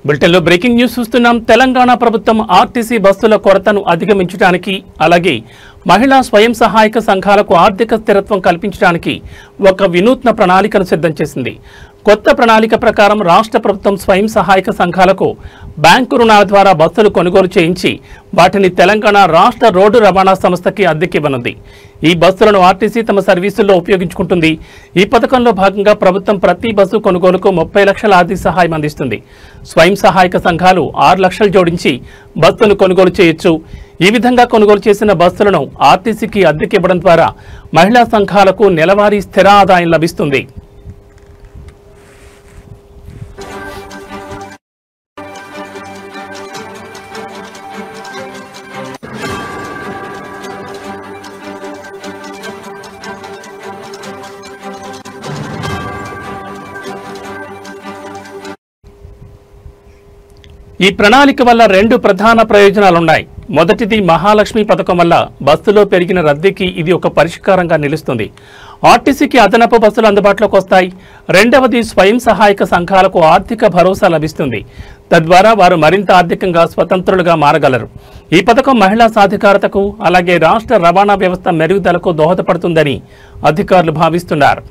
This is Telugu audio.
బులెటిన్లో బ్రేకింగ్ న్యూస్ చూస్తున్నాం. తెలంగాణ ప్రభుత్వం ఆర్టీసీ బస్సుల కొరతను అధిగమించడానికి అలాగే మహిళా స్వయం సహాయక సంఘాలకు ఆర్థిక స్థిరత్వం కల్పించడానికి ఒక వినూత్న ప్రణాళికను సిద్ధం చేసింది. కొత్త ప్రణాళిక ప్రకారం రాష్ట్ర ప్రభుత్వం స్వయం సహాయక సంఘాలకు బ్యాంకు రుణాల ద్వారా బస్సులు కొనుగోలు చేయించి వాటిని తెలంగాణ రాష్ట్ర రోడ్డు రవాణా సంస్థకి అద్దెకివ్వనుంది. ఈ బస్సులను ఆర్టీసీ తమ సర్వీసుల్లో ఉపయోగించుకుంటుంది. ఈ పథకంలో భాగంగా ప్రభుత్వం ప్రతి బస్సు కొనుగోలుకు 30 లక్షల ఆర్థిక సహాయం అందిస్తుంది. స్వయం సహాయక సంఘాలు 6 లక్షలు జోడించి బస్సును కొనుగోలు చేయొచ్చు. ఈ విధంగా కొనుగోలు చేసిన బస్సులను ఆర్టీసీకి అద్దెకివ్వడం ద్వారా మహిళా సంఘాలకు నెలవారీ స్థిర ఆదాయం లభిస్తుంది. ఈ ప్రణాళిక వల్ల 2 ప్రధాన ప్రయోజనాలున్నాయి. మొదటిది, మహాలక్ష్మి పథకం వల్ల బస్సులో పెరిగిన రద్దీకి ఇది ఒక పరిష్కారంగా నిలుస్తుంది. ఆర్టీసీకి అదనపు బస్సులు అందుబాటులోకి వస్తాయి. రెండవది, స్వయం సహాయక సంఘాలకు ఆర్థిక భరోసా లభిస్తుంది. తద్వారా వారు మరింత ఆర్థికంగా స్వతంత్రులుగా మారగలరు. ఈ పథకం మహిళా సాధికారతకు అలాగే రాష్ట్ర రవాణా వ్యవస్థ మెరుగుదలకు దోహదపడుతుందని అధికారులు భావిస్తున్నారు.